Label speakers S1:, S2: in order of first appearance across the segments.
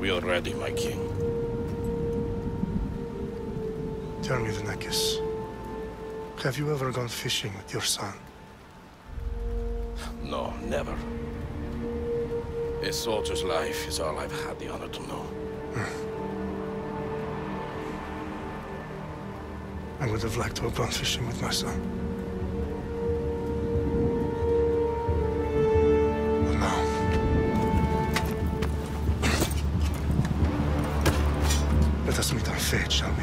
S1: We are ready, my king.
S2: Tell me, Alexios, have you ever gone fishing with your son?
S1: No, never. A soldier's life is all I've had the honor to know.
S2: I would have liked to have gone fishing with my son. But now... let us meet our fate, shall we?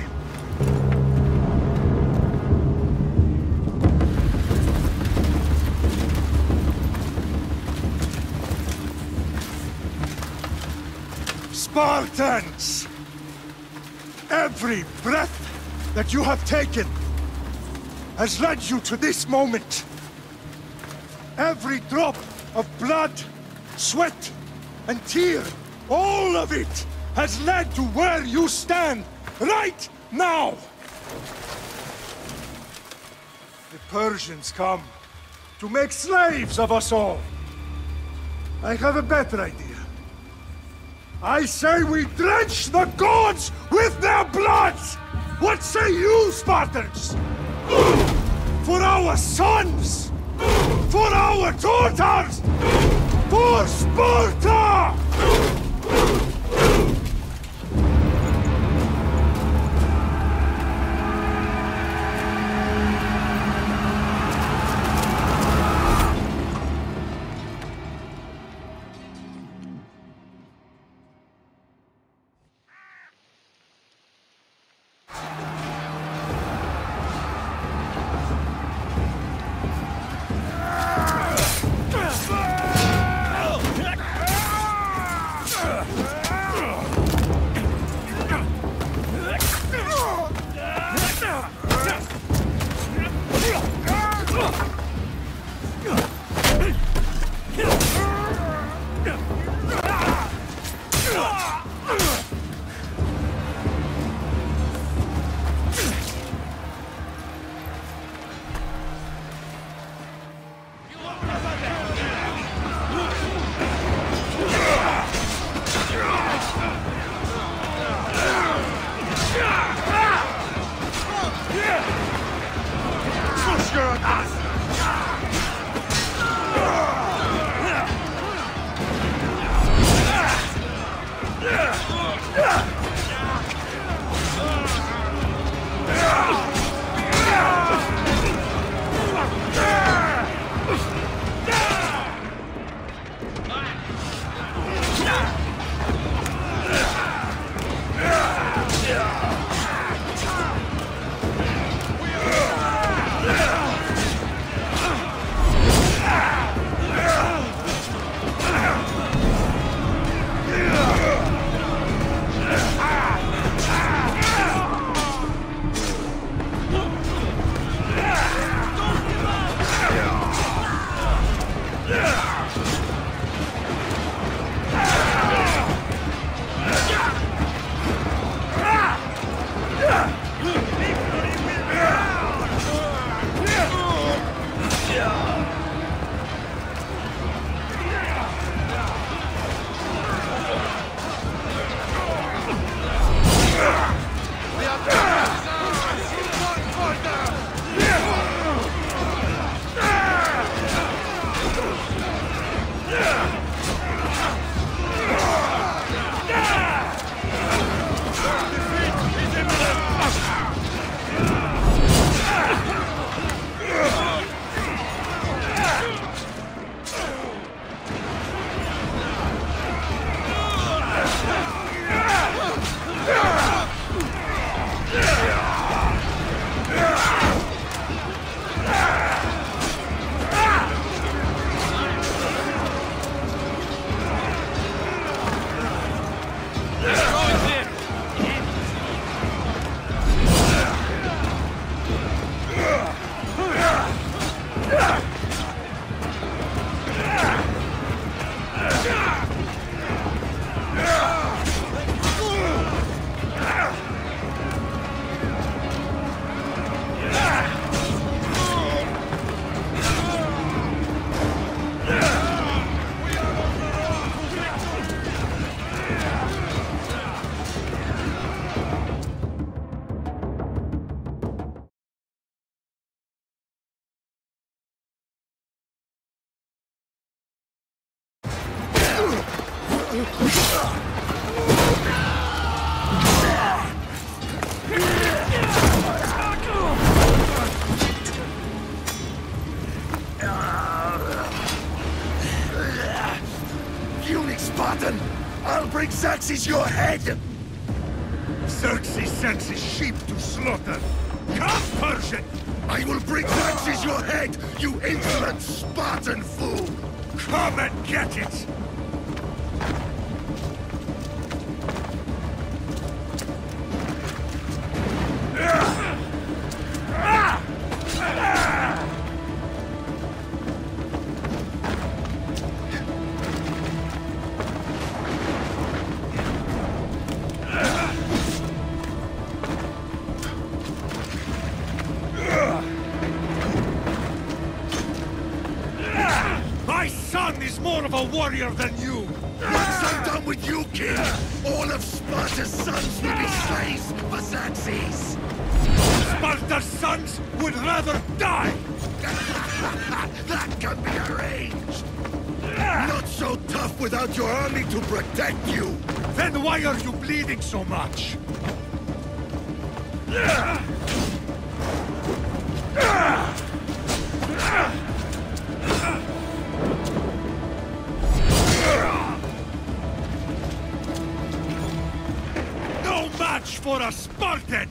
S3: Spartans! Every breath that you have taken has led you to this moment. Every drop of blood, sweat, and tear, all of it has led to where you stand right now. The Persians come to make slaves of us all. I have a better idea. I say we drench the gods with their blood! What say you, Spartans? For our sons! For our daughters! For Sparta! Spartan! I'll bring Xerxes your head! Xerxes sends his sheep to slaughter. Come, Persian! I will bring Xerxes your head, you insolent Spartan fool! Come and get it! More of a warrior than you! Once I'm done with you, King, all of Sparta's sons will be slaves for Xerxes! Sparta's sons would rather die! That can be arranged! Not so tough without your army to protect you! Then why are you bleeding so much? For a Spartan!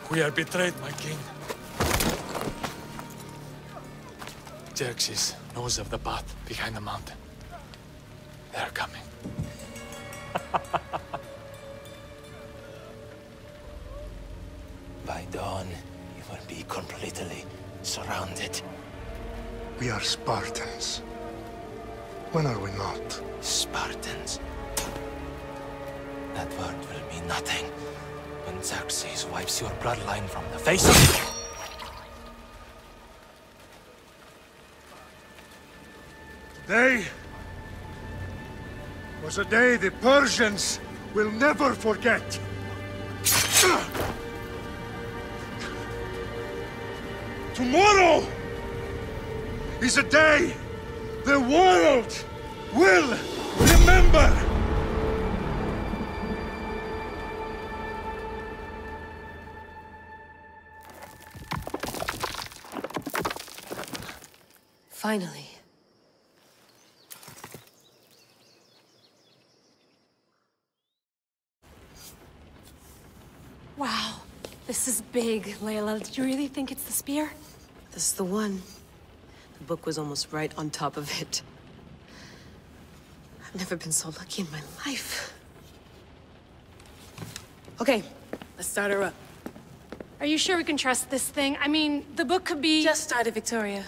S4: We are betrayed, my king. Xerxes knows of the path behind the mountain. They are coming.
S5: By dawn, you will be completely surrounded.
S2: We are Spartans. When are we not?
S5: Spartans. That word will mean nothing when Xerxes wipes your bloodline from the face of the...
S3: Today was a day the Persians will never forget. Tomorrow is a day the world will remember.
S6: Finally.
S7: Wow, this is big, Layla. Did you really think it's the spear?
S6: This is the one. The book was almost right on top of it. I've never been so lucky in my life. Okay, let's start her up.
S7: Are you sure we can trust this thing? I mean, the book could be...
S6: Just started, Victoria.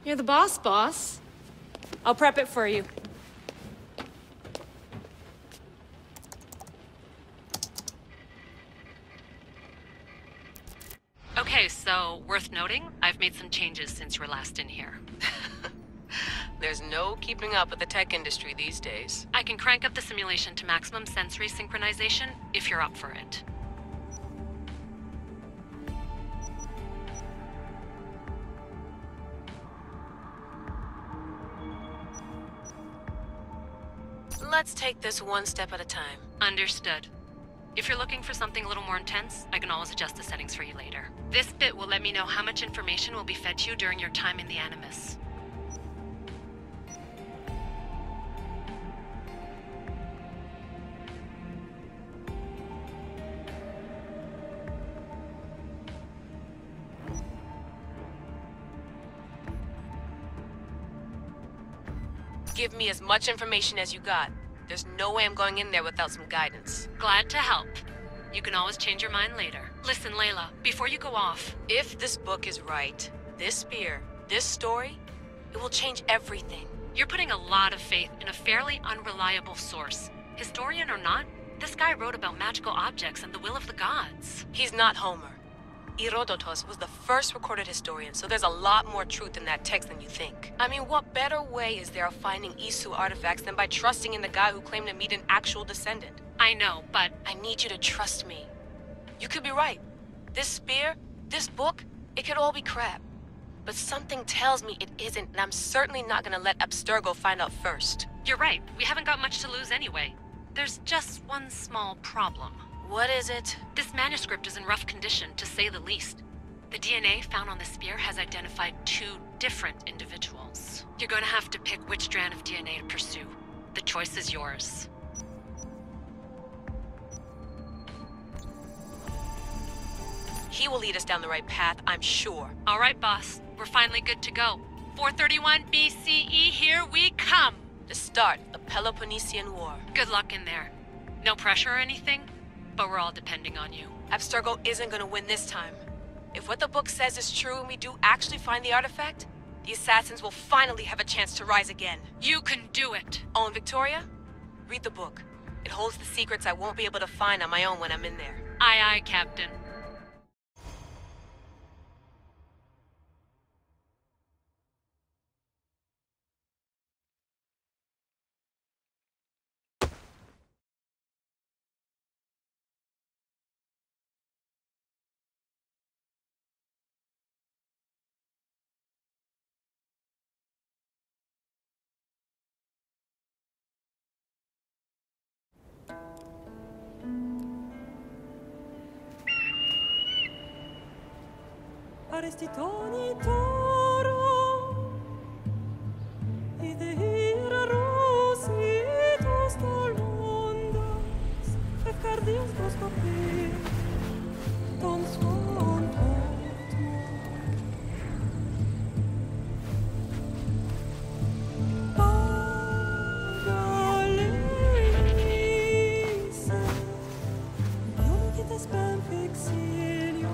S7: You're the boss. I'll prep it for you.
S8: Okay, so worth noting, I've made some changes since you were last in here.
S6: There's no keeping up with the tech industry these days.
S8: I can crank up the simulation to maximum sensory synchronization if you're up for it.
S6: Let's take this one step at a time.
S8: Understood. If you're looking for something a little more intense, I can always adjust the settings for you later. This bit will let me know how much information will be fed to you during your time in the Animus.
S6: Give me as much information as you got. There's no way I'm going in there without some guidance.
S8: Glad to help. You can always change your mind later. Listen, Layla, before you go off...
S6: If this book is right, this spear, this story, it will change everything.
S8: You're putting a lot of faith in a fairly unreliable source. Historian or not, this guy wrote about magical objects and the will of the gods.
S6: He's not Homer. Herodotus was the first recorded historian, so there's a lot more truth in that text than you think. I mean, what better way is there of finding Isu artifacts than by trusting in the guy who claimed to meet an actual descendant?
S8: I know, but...
S6: I need you to trust me. You could be right. This spear, this book, it could all be crap. But something tells me it isn't, and I'm certainly not gonna let Abstergo find out first.
S8: You're right. We haven't got much to lose anyway. There's just one small problem.
S6: What is it?
S8: This manuscript is in rough condition, to say the least. The DNA found on the spear has identified 2 different individuals. You're going to have to pick which strand of DNA to pursue. The choice is yours.
S6: He will lead us down the right path, I'm sure.
S8: All right, boss. We're finally good to go. 431 BCE, here we come!
S6: The start of the Peloponnesian War.
S8: Good luck in there. No pressure or anything, but we're all depending on you.
S6: Abstergo isn't gonna win this time. If what the book says is true and we do actually find the artifact, the assassins will finally have a chance to rise again.
S8: You can do it!
S6: Oh, and Victoria? Read the book. It holds the secrets I won't be able to find on my own when I'm in there.
S8: Aye, aye, Captain.
S9: Arestitoni toro, idehira rositos tolmondas, efcardias dos papir, ton svon Pagalese, io che te spam fixilio.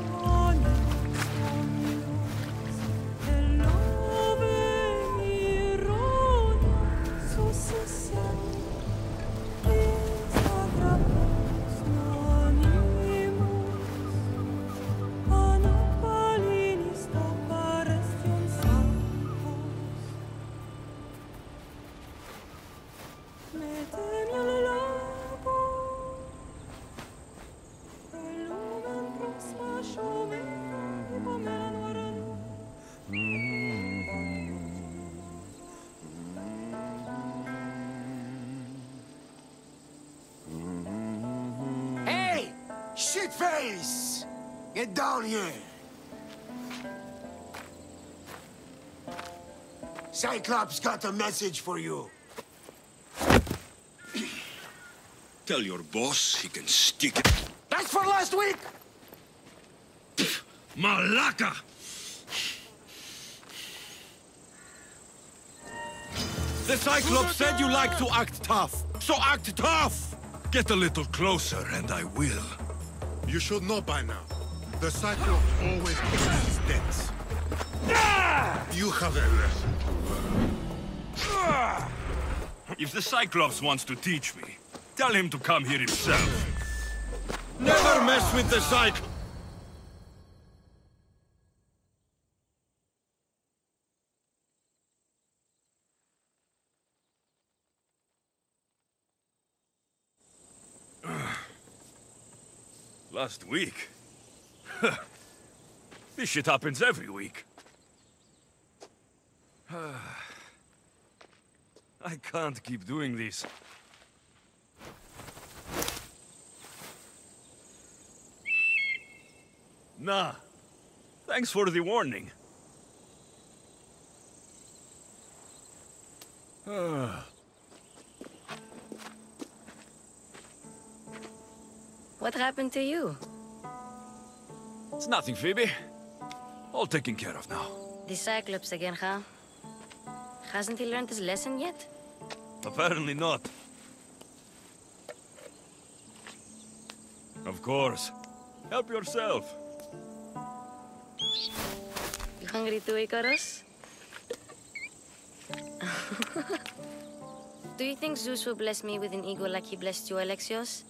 S10: Shitface! Get down here! Cyclops got a message for you.
S11: Tell your boss he can stick it.
S10: That's for last week!
S11: Malaka! The Cyclops said you like to act tough, so act tough! Get a little closer and I will.
S2: You should know by now. The Cyclops always pays his debts. You have a lesson to learn.
S11: If the Cyclops wants to teach me, tell him to come here himself. Never mess with the Cyclops! Last week? This shit happens every week. I can't keep doing this. Nah. Thanks for the warning.
S12: What happened to you?
S11: It's nothing, Phoebe. All taken care of now.
S12: The Cyclops again, huh? Hasn't he learned his lesson yet?
S11: Apparently not. Of course. Help yourself.
S12: You hungry too, Icarus? Do you think Zeus will bless me with an ego like he blessed you, Alexios?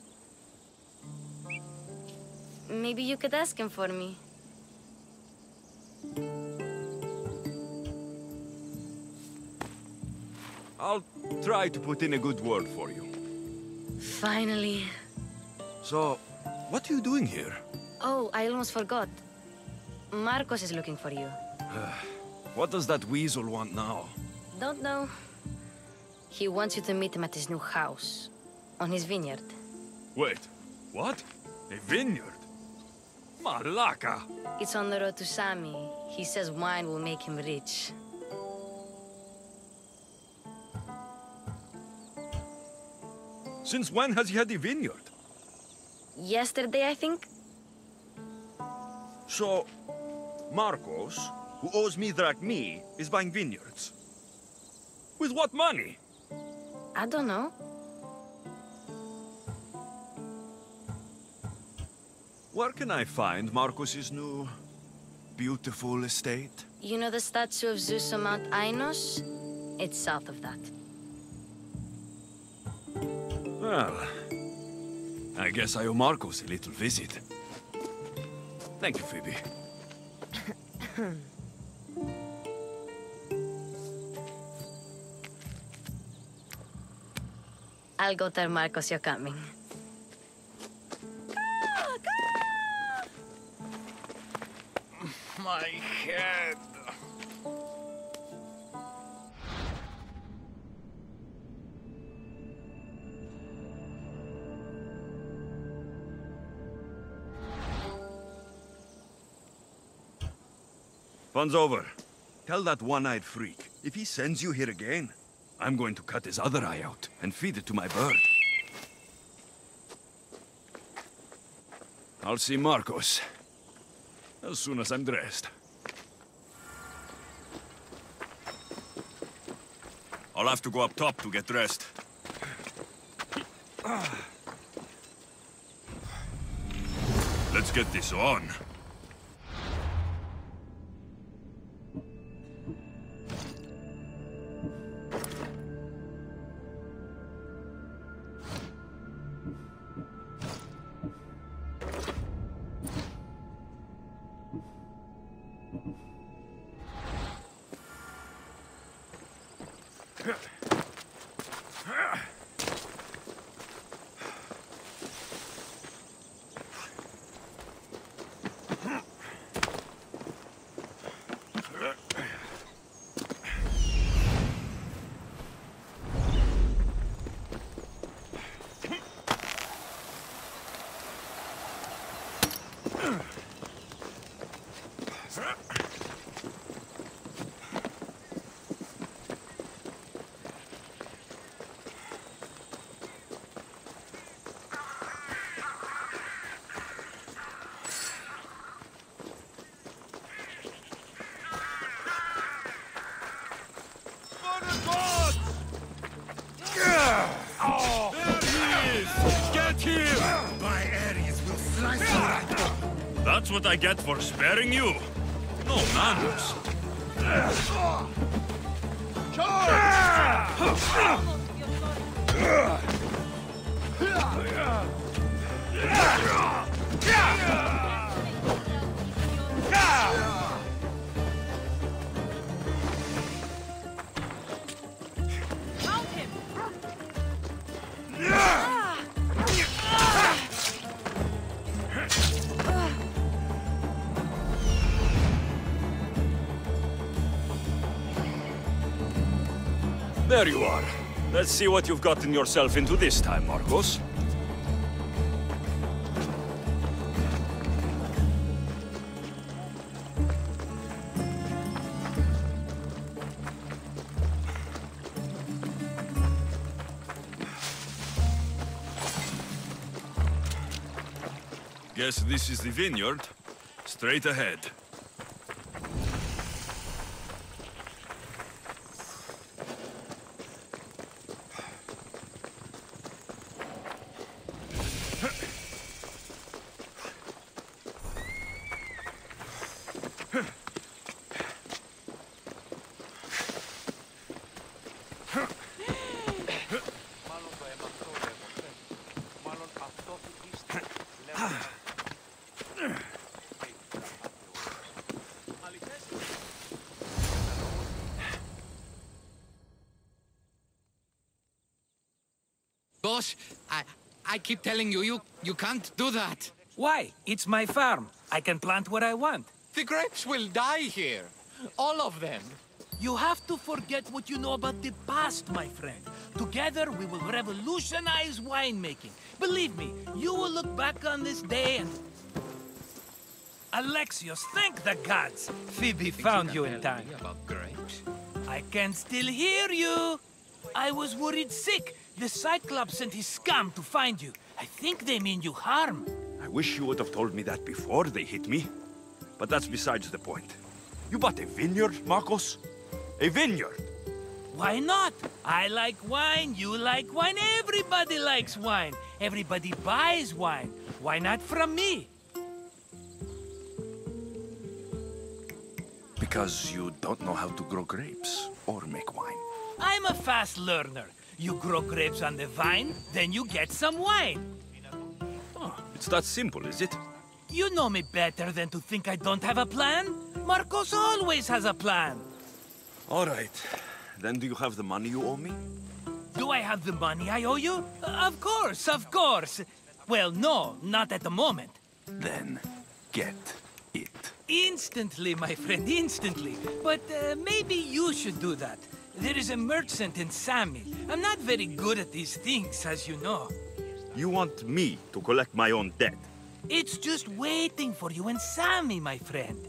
S12: Maybe you could ask him for me.
S11: I'll try to put in a good word for you.
S12: Finally.
S11: So, what are you doing here?
S12: Oh, I almost forgot. Marcos is looking for you.
S11: What does that weasel want now?
S12: Don't know. He wants you to meet him at his new house. On his vineyard.
S11: Wait, what? A vineyard? Malaka!
S12: It's on the road to Sami. He says wine will make him rich.
S11: Since when has he had a vineyard?
S12: Yesterday, I think?
S11: So, Marcos, who owes me drachmi, is buying vineyards. With what money?
S12: I don't know.
S11: Where can I find Marcos's new, beautiful estate?
S12: You know the statue of Zeus on Mount Ainos? It's south of that.
S11: Well, I guess I owe Marcos a little visit. Thank you, Phoebe.
S12: I'll go tell Marcos you're coming.
S4: My head.
S11: Fun's over. Tell that one-eyed freak, if he sends you here again, I'm going to cut his other eye out and feed it to my bird. I'll see Marcos as soon as I'm dressed. I'll have to go up top to get dressed. Let's get this on. That's what I get for sparing you. No manners. There you are. Let's see what you've gotten yourself into this time, Marcos. Guess this is the vineyard. Straight ahead.
S13: boss. I keep telling you, you can't do that.
S14: Why? It's my farm. I can plant what I want.
S13: The grapes will die here. All of them.
S14: You have to forget what you know about the past, my friend. Together, we will revolutionize winemaking. Believe me, you will look back on this day and... Alexios, thank the gods! Phoebe found you in time.
S13: About grapes?
S14: I can still hear you! I was worried sick. The Cyclops sent his scum to find you. I think they mean you harm.
S11: I wish you would have told me that before they hit me. But that's besides the point. You bought a vineyard, Marcos? A vineyard?
S14: Why not? I like wine, you like wine, everybody likes wine. Everybody buys wine. Why not from me?
S11: Because you don't know how to grow grapes or make wine.
S14: I'm a fast learner. You grow grapes on the vine, then you get some wine.
S11: Oh, it's that simple, is it?
S14: You know me better than to think I don't have a plan. Marcos always has a plan.
S11: All right. Then do you have the money you owe me?
S14: Do I have the money I owe you? Of course, of course. Well, no, not at the moment.
S11: Then get it.
S14: Instantly, my friend, instantly. But maybe you should do that. There is a merchant in Sami. I'm not very good at these things, as you know.
S11: You want me to collect my own debt?
S14: It's just waiting for you in Sami, my friend.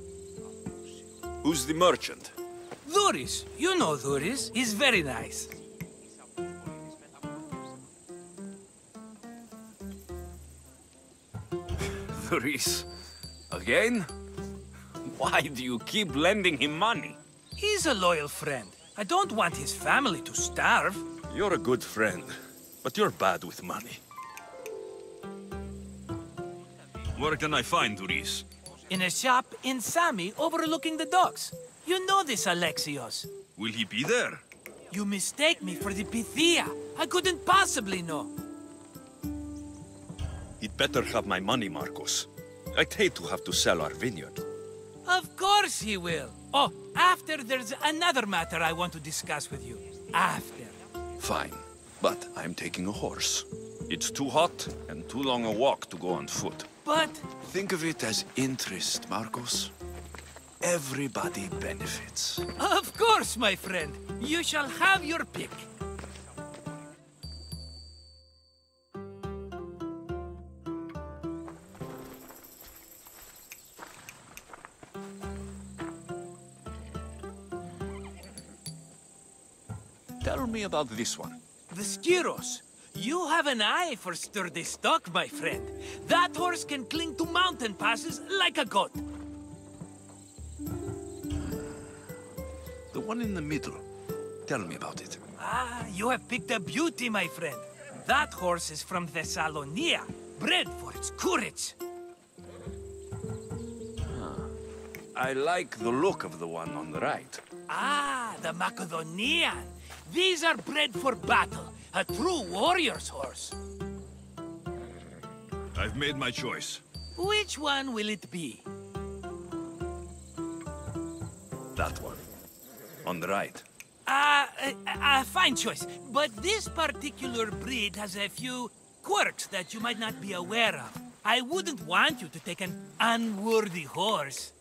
S11: Who's the merchant?
S14: Duris. You know Duris. He's very nice.
S11: Duris? Again? Why do you keep lending him money?
S14: He's a loyal friend. I don't want his family to starve.
S11: You're a good friend, but you're bad with money. Where can I find Duris?
S14: In a shop in Sami overlooking the docks. You know this, Alexios.
S11: Will he be there?
S14: You mistake me for the Pythia. I couldn't possibly know.
S11: He'd better have my money, Marcos. I'd hate to have to sell our vineyard.
S14: Of course he will. Oh, after there's another matter I want to discuss with you. After.
S11: Fine, but I'm taking a horse. It's too hot and too long a walk to go on foot.
S14: But...
S11: Think of it as interest, Marcos. Everybody benefits.
S14: Of course, my friend. You shall have your pick.
S11: Tell me about this one.
S14: The Skiros. You have an eye for sturdy stock, my friend. That horse can cling to mountain passes like a goat.
S11: The one in the middle. Tell me about it.
S14: Ah, you have picked a beauty, my friend. That horse is from Thessalonia, bred for its courage.
S11: I like the look of the one on the right.
S14: Ah, the Macedonian. These are bred for battle. A true warrior's horse.
S11: I've made my choice.
S14: Which one will it be?
S11: That one. On the right.
S14: Fine choice. But this particular breed has a few quirks that you might not be aware of. I wouldn't want you to take an unworthy horse.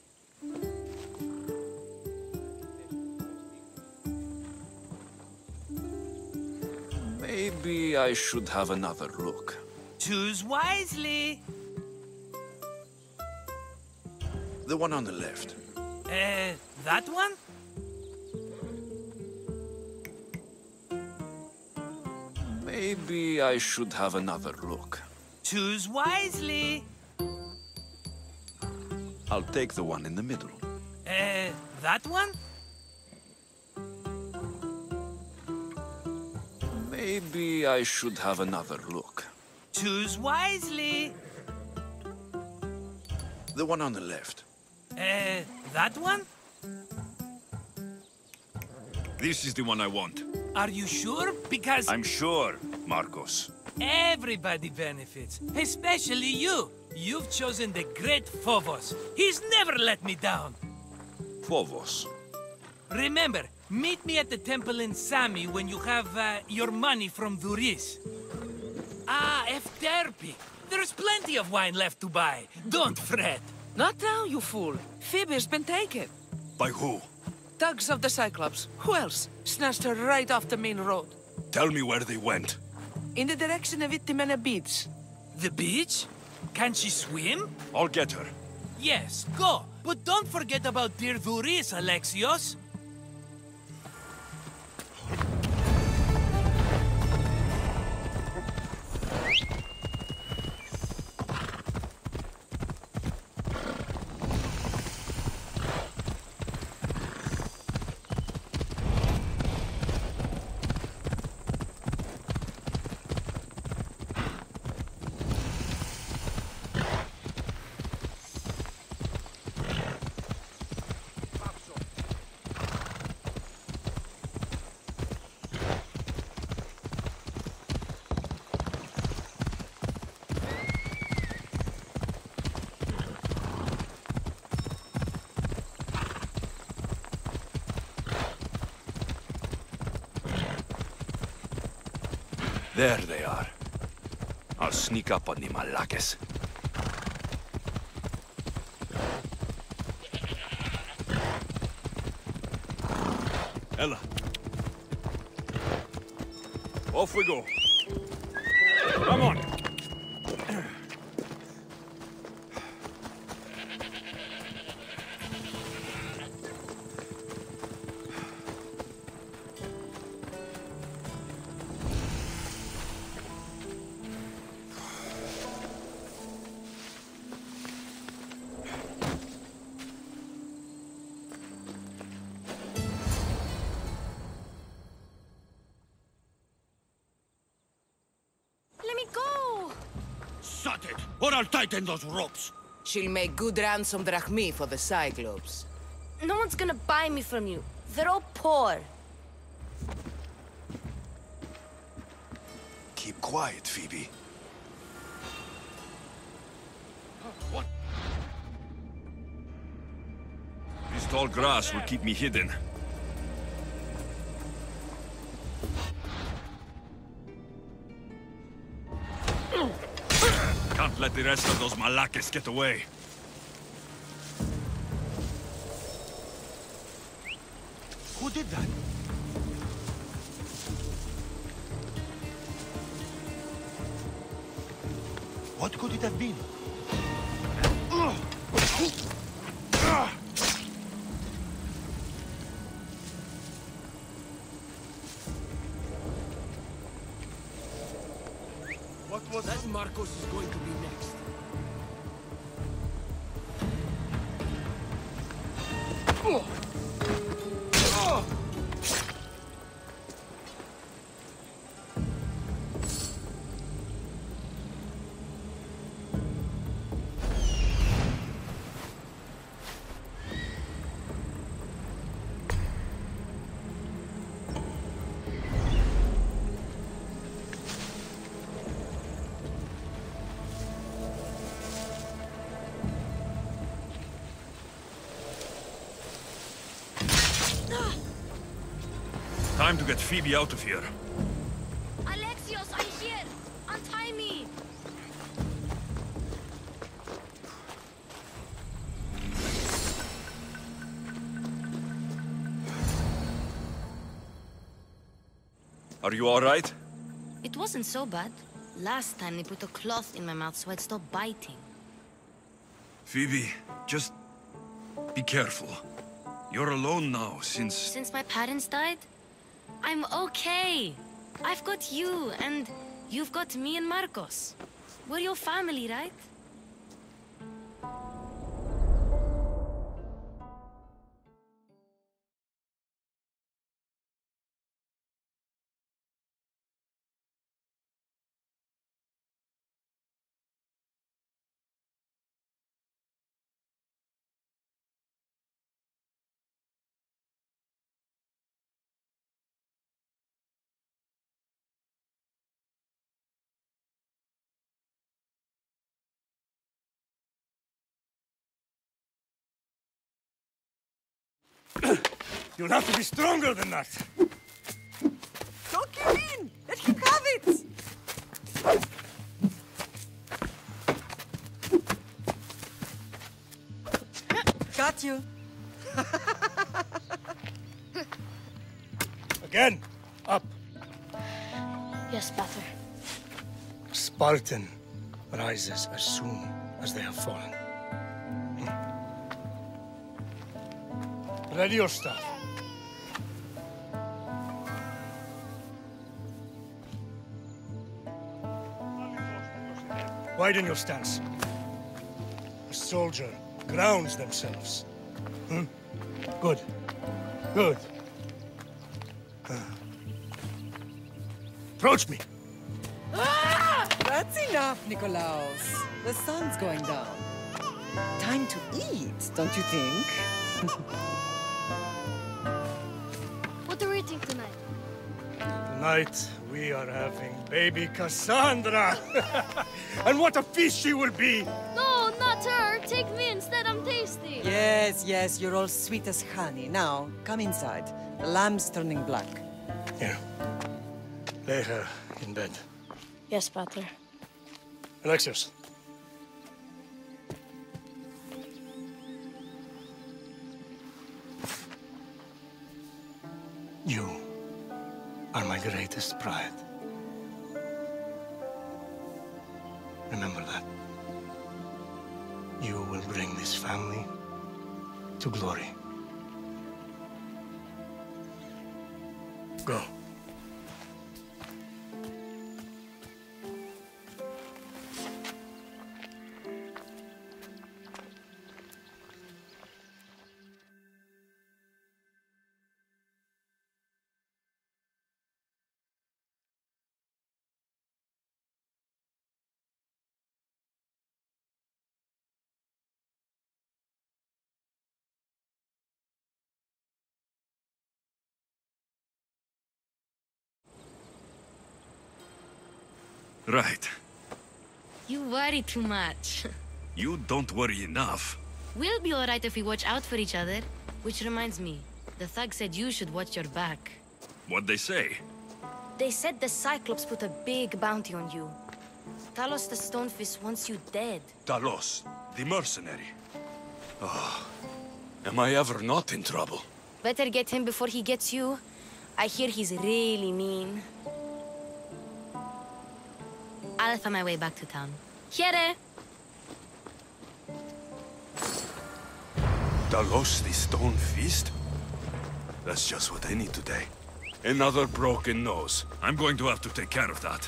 S11: Maybe I should have another look.
S14: Choose wisely.
S11: The one on the left.
S14: That one?
S11: Maybe I should have another look.
S14: Choose wisely.
S11: I'll take the one in the middle.
S14: That one?
S11: Maybe I should have another look.
S14: Choose wisely.
S11: The one on the left.
S14: That one?
S11: This is the one I want.
S14: Are you sure? Because...
S11: I'm sure, Marcos.
S14: Everybody benefits, especially you. You've chosen the great Phobos. He's never let me down.
S11: Phobos.
S14: Remember, meet me at the temple in Sami when you have your money from Duris. F-therapy. There's plenty of wine left to buy. Don't fret.
S15: Not now, you fool. Phoebe's been taken.
S11: By who?
S15: Thugs of the Cyclops. Who else? Snatched her right off the main road.
S11: Tell me where they went.
S15: In the direction of Itimena Beach.
S14: The beach? Can she swim?
S11: I'll get her.
S14: Yes, go. But don't forget about dear Duris, Alexios.
S11: There they are. I'll sneak up on the Malakes. Ella. Off we go. Come on.
S10: Or I'll tighten those ropes.
S15: She'll make good ransom drachmi for the Cyclops.
S12: No one's gonna buy me from you. They're all poor.
S11: Keep quiet, Phoebe.
S10: What?
S11: This tall grass will keep me hidden. Can't let the rest of those Malakes get away.
S10: Who did that? What could it have been?
S15: What was that? Marcos is going to be next.
S11: Time to get Phoebe out of here.
S12: Alexios, I'm here! Untie me!
S11: Are you all right?
S12: It wasn't so bad. Last time they put a cloth in my mouth so I'd stop biting.
S11: Phoebe, just be careful. You're alone now since...
S12: Since my parents died? I'm okay. I've got you, and you've got me and Marcos. We're your family, right?
S3: You'll have to be stronger than that.
S9: Don't give in! Let him have it! got you.
S3: Again, up.
S7: Yes, Pater.
S3: Spartan rises as soon as they have fallen. Ready your staff. Widen your stance. A soldier grounds themselves. Good. Good. Approach me.
S9: That's enough, Nikolaos. The sun's going down. Time to eat, don't you think?
S7: What are we eating tonight?
S3: Tonight, we are having baby Cassandra. And what a feast she will be!
S7: No, not her. Take me instead. I'm tasty.
S9: Yes, yes, you're all sweet as honey. Now, come inside. The lamb's turning black.
S3: Here. Lay her in bed.
S7: Yes, Pater.
S3: Alexios. You are my greatest pride. Remember that. You will bring this family to glory. Go.
S11: Right.
S12: You worry too much.
S11: You don't worry enough.
S12: We'll be alright if we watch out for each other. Which reminds me, the thug said you should watch your back.
S11: What'd they say?
S12: They said the Cyclops put a big bounty on you. Talos the Stonefist wants you dead.
S11: Talos, the mercenary. Oh, am I ever not in trouble?
S12: Better get him before he gets you. I hear he's really mean. I'll find my way back to town. Here!
S11: Talos the Stone Fist? That's just what I need today. Another broken nose. I'm going to have to take care of that.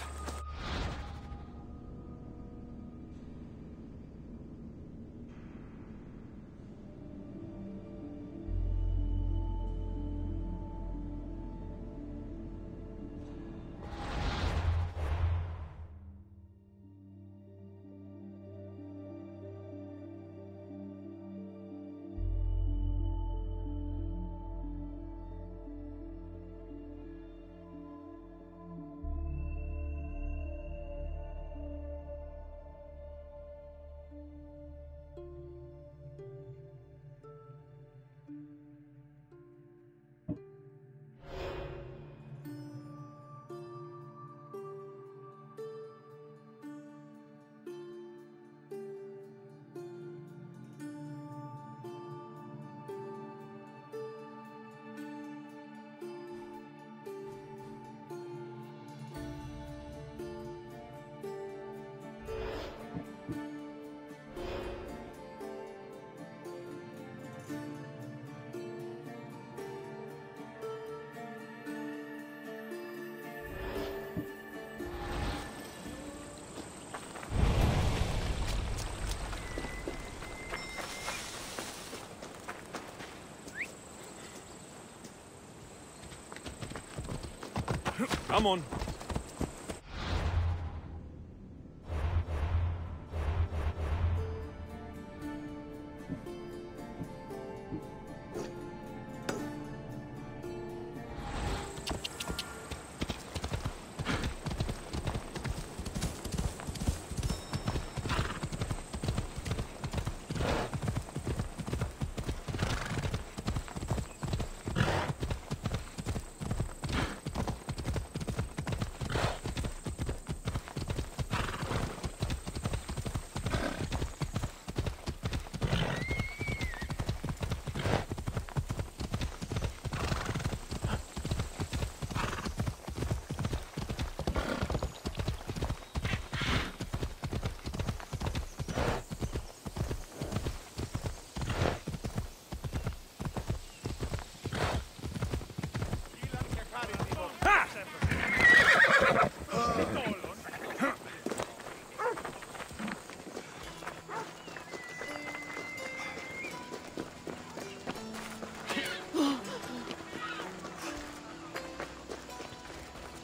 S11: Come on.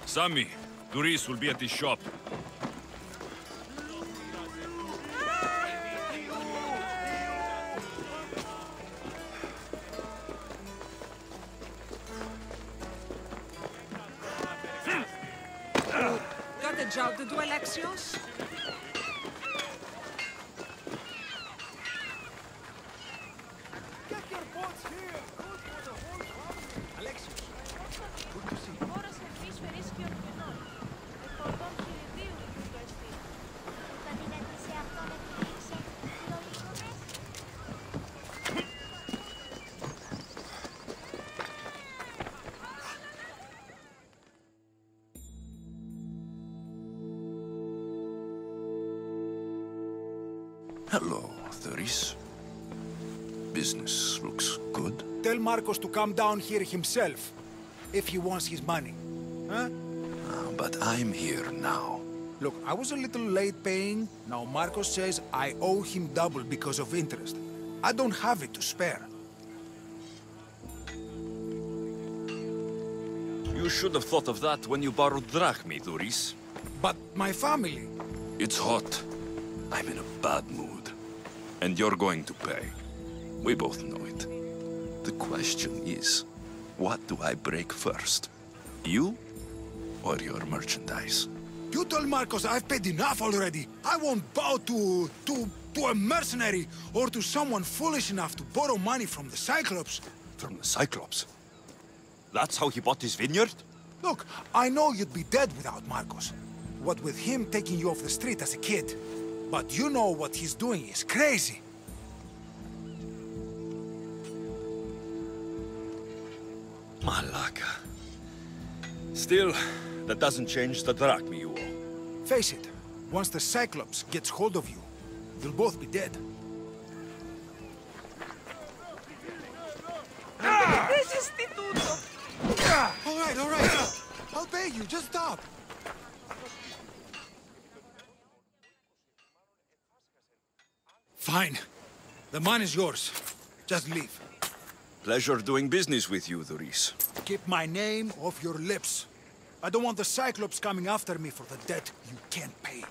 S11: Sammy, Doris will be at the shop.
S15: Got a job to do, Alexios?
S3: Get your boats here! Good for the whole family! Alexios, good to see you.
S16: Hello, Doris. Business looks good.
S3: Tell Marcos to come down here himself, if he wants his money. Huh?
S16: But I'm here now.
S3: Look, I was a little late paying. Now Marcos says I owe him double because of interest. I don't have it to spare.
S11: You should have thought of that when you borrowed drachmi, Doris.
S3: But my family...
S16: It's hot. I'm in a bad mood. And you're going to pay. We both know it. The question is, what do I break first? You or your merchandise?
S3: You told Marcos I've paid enough already. I won't bow to a mercenary or to someone foolish enough to borrow money from the Cyclops.
S16: From the Cyclops? That's how he bought his vineyard?
S3: Look, I know you'd be dead without Marcos. What with him taking you off the street as a kid. But you know what he's doing is crazy.
S11: Malaka. Still, that doesn't change the drachmi you owe.
S3: Face it, once the Cyclops gets hold of you, you'll both be dead. All right. I'll pay you, just stop. Fine. The money's yours. Just leave.
S16: Pleasure doing business with you, Doris.
S3: Keep my name off your lips. I don't want the Cyclops coming after me for the debt you can't pay.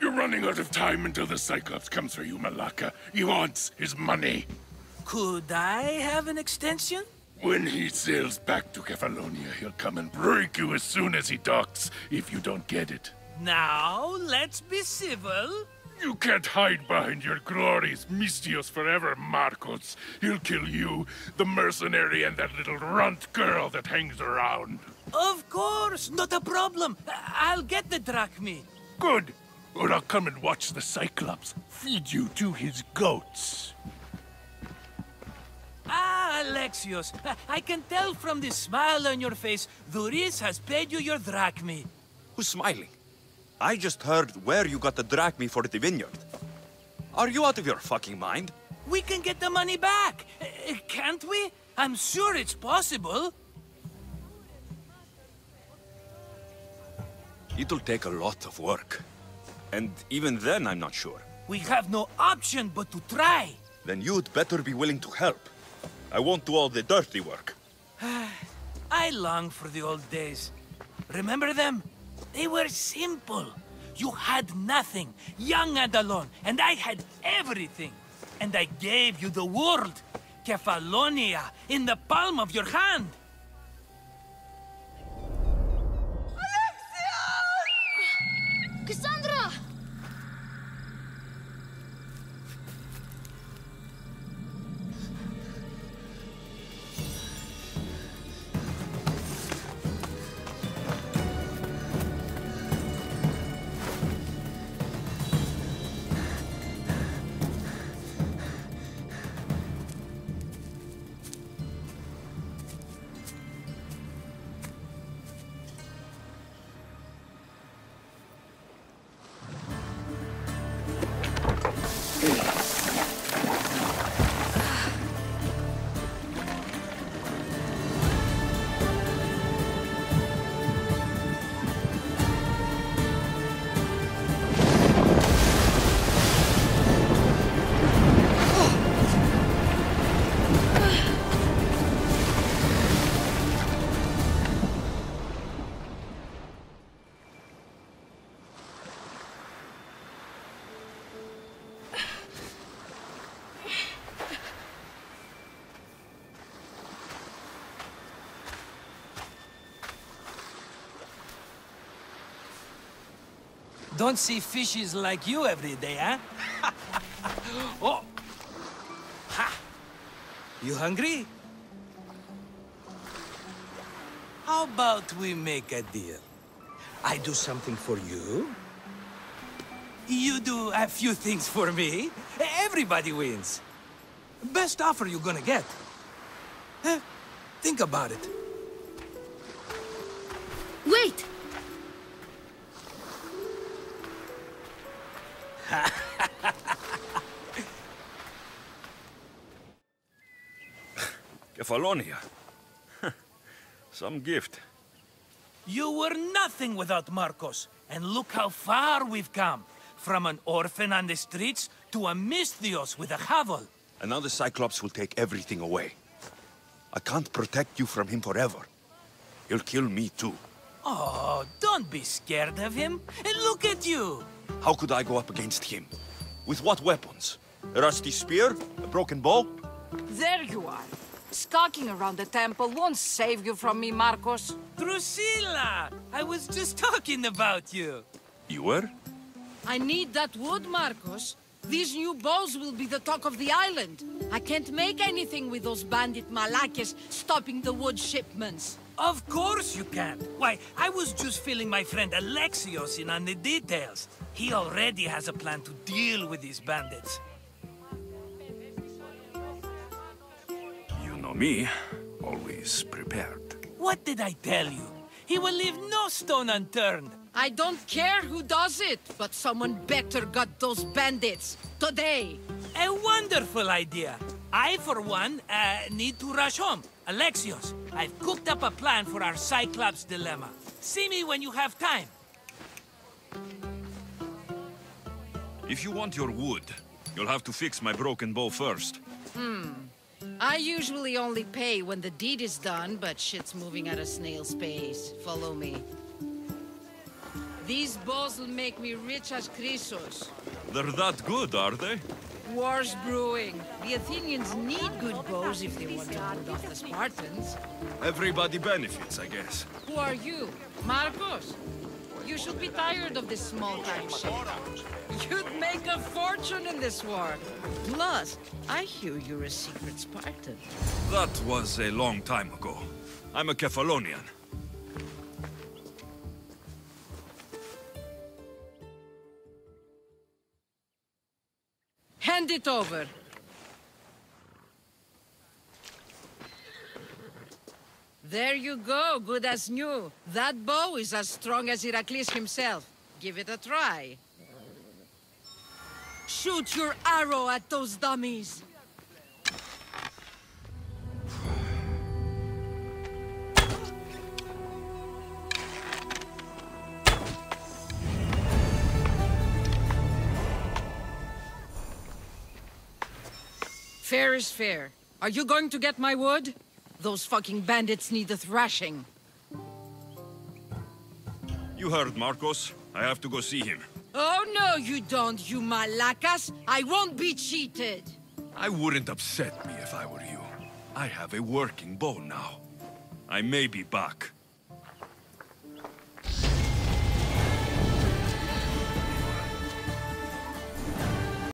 S1: You're running out of time until the Cyclops comes for you, Malaka. He wants his money.
S14: Could I have an extension?
S1: When he sails back to Kefalonia, he'll come and break you as soon as he docks, if you don't get it.
S14: Now, let's be civil.
S1: You can't hide behind your glories, Mistios forever, Marcos. He'll kill you, the mercenary, and that little runt girl that hangs around.
S14: Of course, not a problem. I'll get the drachmi.
S1: Good. Or I'll come and watch the Cyclops feed you to his goats.
S14: Ah, Alexios, I can tell from the smile on your face, Doris has paid you your drachmi.
S16: Who's smiling? I just heard where you got the drachmi for the vineyard. Are you out of your fucking mind?
S14: We can get the money back, can't we? I'm sure it's possible.
S16: It'll take a lot of work. And even then, I'm not sure.
S14: We have no option but to try.
S16: Then you'd better be willing to help. I won't do all the dirty work.
S14: I long for the old days. Remember them? They were simple. You had nothing, young and alone, and I had everything. And I gave you the world, Kefalonia, in the palm of your hand.
S12: Cassandra!
S14: Don't see fishes like you every day, huh? Oh! Ha! You hungry? How about we make a deal? I do something for you. You do a few things for me. Everybody wins. Best offer you're gonna get. Think about it.
S12: Wait!
S11: Kefalonia. Some gift.
S14: You were nothing without Marcos. And look how far we've come. From an orphan on the streets to a Misthios with a hovel.
S16: And now the Cyclops will take everything away. I can't protect you from him forever. He'll kill me too.
S14: Oh, don't be scared of him. And look at you.
S16: How could I go up against him? With what weapons? A rusty spear? A broken bow?
S17: There you are. Skulking around the temple won't save you from me, Marcos.
S14: Drusilla! I was just talking about you.
S16: You were?
S17: I need that wood, Marcos. These new bows will be the talk of the island. I can't make anything with those bandit Malakes stopping the wood shipments.
S14: Of course you can't. Why, I was just filling my friend Alexios in on the details. He already has a plan to deal with these bandits.
S16: You know me, always prepared.
S14: What did I tell you? He will leave no stone unturned.
S17: I don't care who does it, but someone better got those bandits. Today.
S14: A wonderful idea. I, for one, need to rush home. Alexios, I've cooked up a plan for our Cyclops dilemma. See me when you have time.
S11: If you want your wood, you'll have to fix my broken bow first.
S17: I usually only pay when the deed is done, but shit's moving at a snail's pace. Follow me. These bows will make me rich as Chrysos.
S11: They're that good, are they?
S17: War's brewing. The Athenians need good bows if they want to hold off the Spartans.
S11: Everybody benefits, I guess.
S17: Who are you? Marcos? You should be tired of this small-time shit. You'd make a fortune in this war. Plus, I hear you're a secret Spartan.
S11: That was a long time ago. I'm a Kefalonian.
S17: Hand it over. There you go, good as new. That bow is as strong as Heracles himself. Give it a try. Shoot your arrow at those dummies. Fair is fair. Are you going to get my wood? Those fucking bandits need a thrashing.
S11: You heard Marcos. I have to go see him.
S17: Oh, no, you don't, you malacas. I won't be cheated.
S11: I wouldn't upset me if I were you. I have a working bow now. I may be back.